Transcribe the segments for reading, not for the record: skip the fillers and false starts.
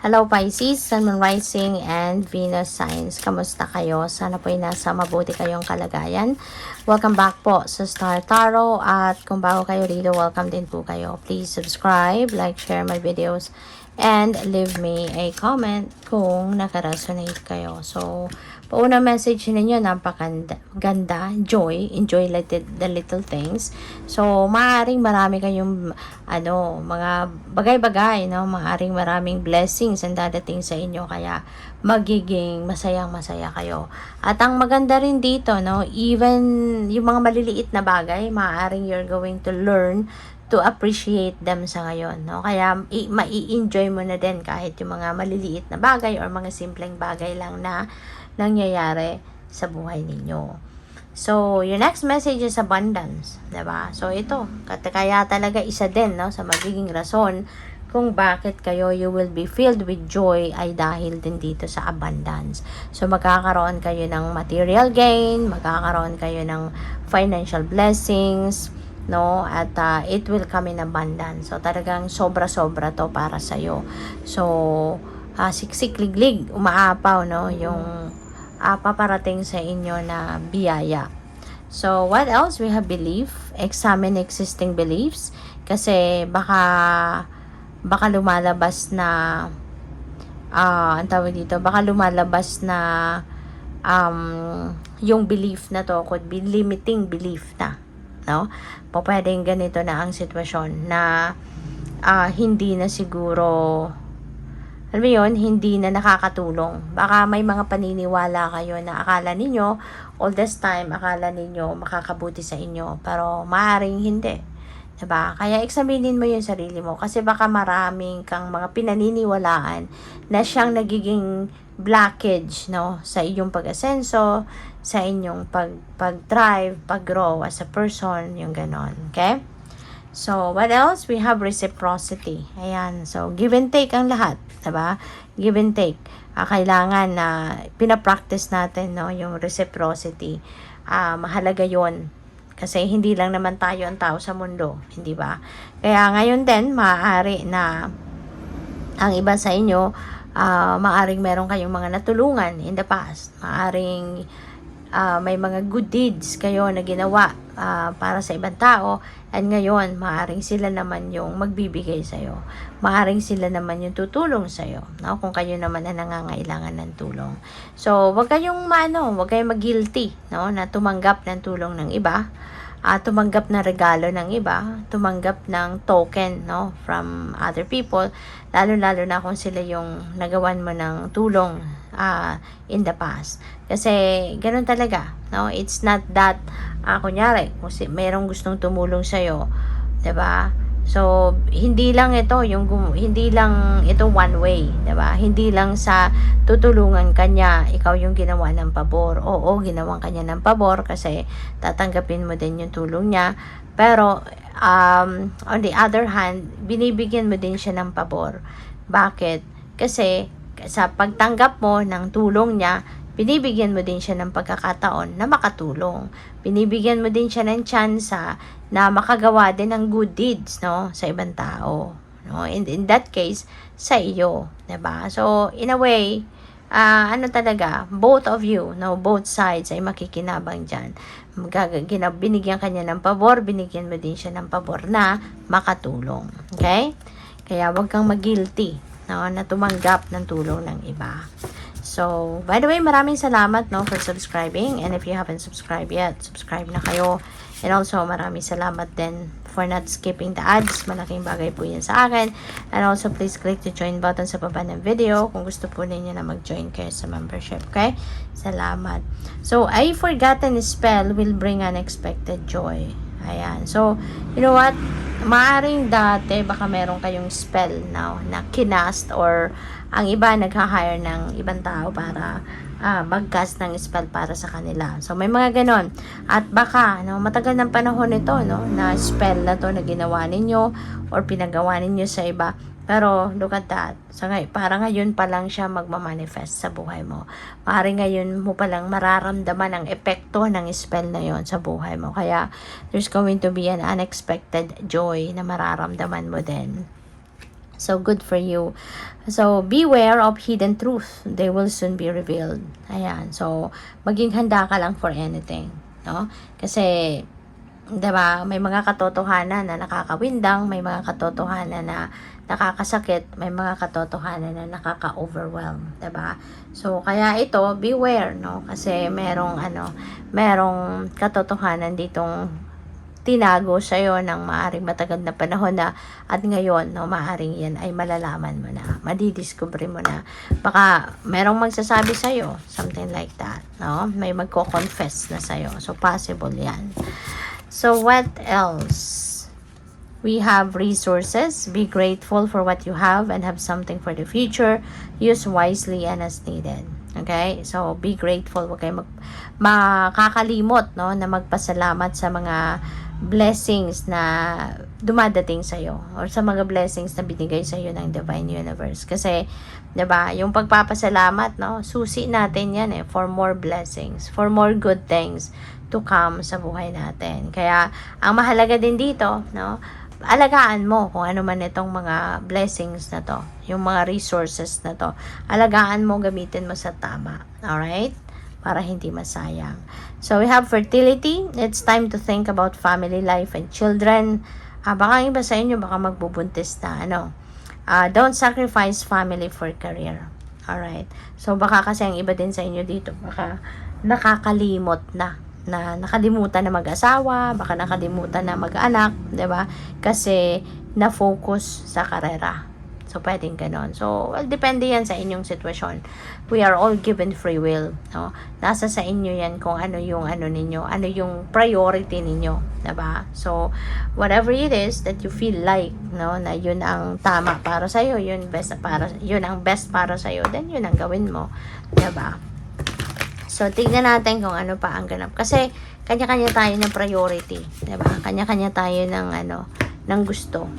Hello Pisces, Sun, Moon Rising, and Venus Signs. Kamusta kayo? Sana po ay nasa mabuti kayong kalagayan. Welcome back po sa Star Tarot. At kung bago kayo rito, welcome din po kayo. Please subscribe, like, share my videos, and leave me a comment kung nakaresonate kayo. So, pauna message ninyo, napakaganda, joy, enjoy the little things. So, maaaring marami kayong mga bagay-bagay, no? Maaaring maraming blessings ang dadating sa inyo, kaya magiging masayang-masaya kayo. At ang maganda rin dito, no, even yung mga maliliit na bagay, maaaring you're going to learn to appreciate them sa ngayon, no? Kaya mai-enjoy mo na din kahit yung mga maliliit na bagay or mga simpleng bagay lang na nangyayari sa buhay ninyo. So, your next message is abundance, 'di ba? So, ito, kaya talaga isa din, no, sa magiging rason kung bakit kayo you will be filled with joy ay dahil din dito sa abundance. So, magkakaroon kayo ng material gain, magkakaroon kayo ng financial blessings, no, at it will come in abundance. So, talagang sobra-sobra to para sa'yo. So, siksik-liglig, umaapaw, no, yung paparating sa inyo na biyaya. So, what else? We have belief. Examine existing beliefs. Kasi baka lumalabas na ang tawag dito, baka lumalabas na yung belief na to could be limiting belief na, no? Pwedeng ganito na ang sitwasyon na hindi na siguro, alam mo yun, hindi na nakakatulong. Baka may mga paniniwala kayo na akala ninyo, all this time, akala ninyo makakabuti sa inyo. Pero maaaring hindi. Diba? Kaya examinin mo yung sarili mo. Kasi baka maraming kang mga pinaniniwalaan na siyang nagiging blockage, no, sa iyong pag-asenso, sa inyong pag-thrive, pag-grow as a person, yung ganon. Okay? So, what else? We have reciprocity. Ayan. So, give and take ang lahat. Diba? Give and take. Kailangan na pinapractice natin, no, yung reciprocity. Mahalaga yon. Kasi hindi lang naman tayo ang tao sa mundo. Hindi ba? Kaya ngayon din, maaari na ang iba sa inyo, maaring meron kayong mga natulungan in the past. Maaring may mga good deeds kayo na ginawa para sa ibang tao, at ngayon maaring sila naman yung magbibigay sa'yo, maaring sila naman yung tutulong sa'yo, no? Kung kayo naman ang nangangailangan ng tulong. So, wag kayong mag-guilty, no, na tumanggap ng tulong ng iba, tumanggap ng regalo ng iba, tumanggap ng token, no, from other people, lalo na kung sila yung nagawan mo ng tulong in the past. Kasi ganun talaga, no? It's not that kunyari kung mayroong gustong tumulong sa iyo, 'di ba? So hindi lang ito one way, 'di ba? Hindi lang sa tutulungan kanya ikaw yung ginawa ng pabor. Oo, ginawan kanya ng pabor kasi tatanggapin mo din yung tulong niya. Pero on the other hand, binibigyan mo din siya ng pabor. Bakit? Kasi sa pagtanggap mo ng tulong niya, binibigyan mo din siya ng pagkakataon na makatulong. Binibigyan mo din siya ng tsansa na makagawa din ng good deeds, no, sa ibang tao, no? In that case, sa iyo, 'di ba? So, in a way, talaga, both of you, no, both sides ay makikinabang diyan. Binigyan kanya ng pabor, binigyan mo din siya ng pabor na makatulong. Okay? Kaya wag kang mag-guilty, no, na tumanggap ng tulong ng iba. So, by the way, maraming salamat, no, for subscribing. And if you haven't subscribed yet, subscribe na kayo. And also, maraming salamat din for not skipping the ads. Malaking bagay po yan sa akin. And also, please click the join button sa baba ng video kung gusto po ninyo na mag-join kayo sa membership. Okay? Salamat. So, a forgotten spell will bring unexpected joy. Ayan. So, you know what? Maaring dati, baka meron kayong spell now na kinast, or ang iba nagha-hire ng ibang tao para mag-cast ng spell para sa kanila. So, may mga ganon. At baka, no, matagal ng panahon ito, no, na spell na to na ginawa ninyo or pinagawa ninyo sa iba. Pero, look at that. So, para ngayon pa lang siya magmamanifest sa buhay mo. Maaring ngayon mo pa lang mararamdaman ang epekto ng spell na yon sa buhay mo. Kaya, there's going to be an unexpected joy na mararamdaman mo din So, good for you. So, beware of hidden truth. They will soon be revealed. Ayan. So, maging handa ka lang for anything. No? Kasi, 'di ba, may mga katotohanan na nakakawindang, may mga katotohanan na nakakasakit, may mga katotohanan na nakaka-overwhelm, 'di ba? So, kaya ito, beware, no? Kasi merong katotohanan ditong tinago sa'yo ng maaring matagal na panahon na, at ngayon, no, maaring yan ay malalaman mo na, madidiscover mo na. Baka merong magsasabi sa'yo, something like that, no? May magko-confess na sa'yo. So, possible yan. So, what else? We have resources. Be grateful for what you have and have something for the future. Use wisely and as needed. Okay? So, be grateful. Huwag kayo makakalimot, no, na magpasalamat sa mga blessings na dumadating sa'yo or sa mga blessings na binigay sa'yo ng Divine Universe. Kasi, 'di ba, yung pagpapasalamat, no, susi natin yan for more blessings, for more good things to come sa buhay natin. Kaya, ang mahalaga din dito, no, alagaan mo kung ano man itong mga blessings na to, yung mga resources na to. Alagaan mo, gamitin mo sa tama. Alright? Para hindi masayang. So, we have fertility. It's time to think about family life and children. Baka iba sa inyo, baka magbubuntis na, don't sacrifice family for career. Alright? So, baka kasi ang iba din sa inyo dito, baka nakakalimot na nakalimutan na mag-asawa, baka nakalimutan na mag-anak, 'di ba? Kasi na-focus sa karera. So, pwedeng ganon. So, well, depende yan sa inyong sitwasyon. We are all given free will, no? Nasa sa inyo yan kung ano yung ninyo, ano yung priority ninyo, 'di ba? So, whatever it is that you feel like, no, na yun ang tama para sa iyo, yun ang best para sa iyo, then yun ang gawin mo, 'di ba? So, tignan natin kung ano pa ang ganap. Kasi, kanya-kanya tayo ng priority. Diba? Kanya-kanya tayo ng gusto.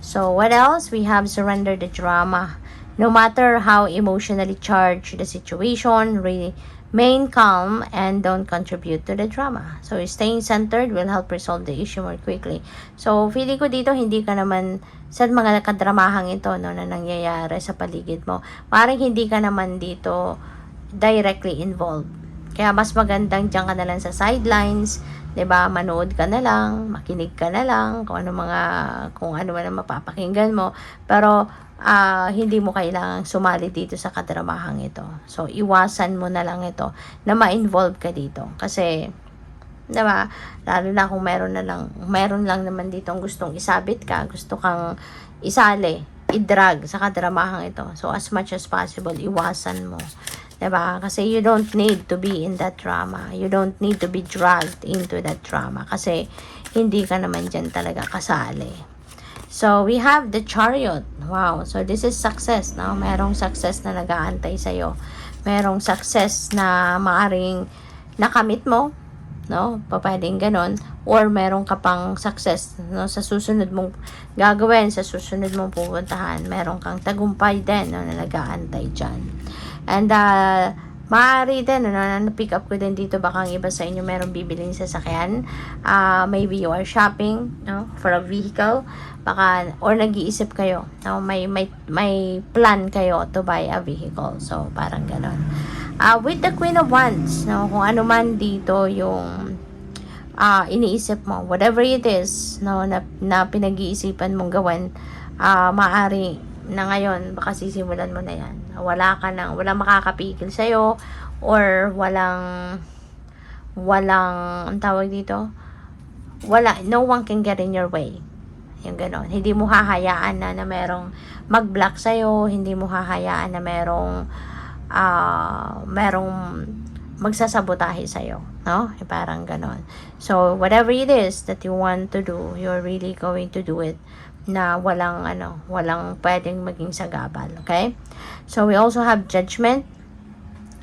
So, what else? We have surrender the drama. No matter how emotionally charged the situation, remain calm and don't contribute to the drama. So, staying centered will help resolve the issue more quickly. So, feeling ko dito, hindi ka naman sa mga kadramahang ito, no, na nangyayari sa paligid mo. Parang hindi ka naman dito directly involved. Kaya mas magandang diyan ka na lang sa sidelines, 'di ba? Manood ka na lang, makinig ka na lang kung ano man ang mapapakinggan mo, pero hindi mo kailangang sumali dito sa kadramahang ito. So, iwasan mo na lang ito na ma-involve ka dito kasi 'di ba? Lalo na kung meron lang naman dito ang gustong isabit ka, gusto kang isali, i-drag sa kadramahang ito. So, as much as possible, iwasan mo. 'Di ba? Kasi you don't need to be in that drama. You don't need to be dragged into that drama. Kasi hindi ka naman dyan talaga kasali. So, we have the Chariot. Wow. So, this is success, no? Merong success na nag-aantay sa'yo. Merong success na maaring nakamit mo, no? Pwedeng ganon. Or meron ka pang success, no? Sa susunod mong gagawin, sa susunod mong pupuntahan. Meron kang tagumpay din, no? Na nag-aantay dyan. And, maaari din, na-pick up ko din dito, baka ang iba sa inyo meron bibiling sasakyan. Maybe you are shopping, no, for a vehicle. Baka, or nag-iisip kayo, no, may plan kayo to buy a vehicle. So, parang ganon. With the Queen of Wands, no, kung ano man dito yung iniisip mo, whatever it is, no, na pinag-iisipan mong gawin, maaari na ngayon, baka sisimulan mo na yan. Walang makakapigil sa'yo, or walang, ang tawag dito, no one can get in your way. Yung ganon. Hindi mo hahayaan na merong mag-block sa'yo, hindi mo hahayaan na merong magsasabotahe sa'yo. No? Parang ganon. So, whatever it is that you want to do, you're really going to do it na walang pwedeng maging sagabal. Okay? So, we also have judgment.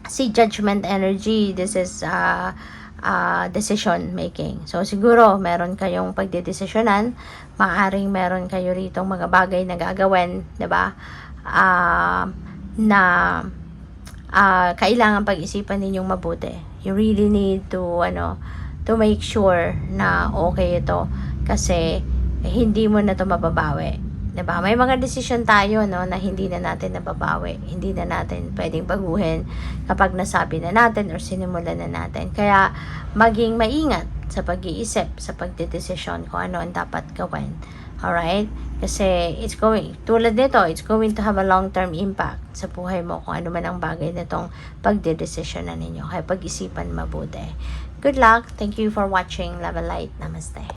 See, judgment energy, this is decision making. So, siguro, meron kayong pagdedesisyonan, maaring meron kayo rito mga bagay na gagawin, 'di ba? Na kailangan pag-isipan ninyong mabuti. You really need to make sure na okay ito kasi hindi mo na to mababawi. 'Diba? May mga desisyon tayo, no, na hindi na natin nababawi. Hindi na natin pwedeng baguhin kapag nasabi na natin or sinimulan na natin. Kaya maging maingat sa pag-iisip, sa pagdedesisyon kung ano ang dapat gawin. Alright? Kasi tulad nito, it's going to have a long-term impact sa buhay mo kung ano man ang bagay na itong pagdedesisyon na ninyo. Kaya pag-isipan mabuti. Good luck. Thank you for watching. Love and light. Namaste.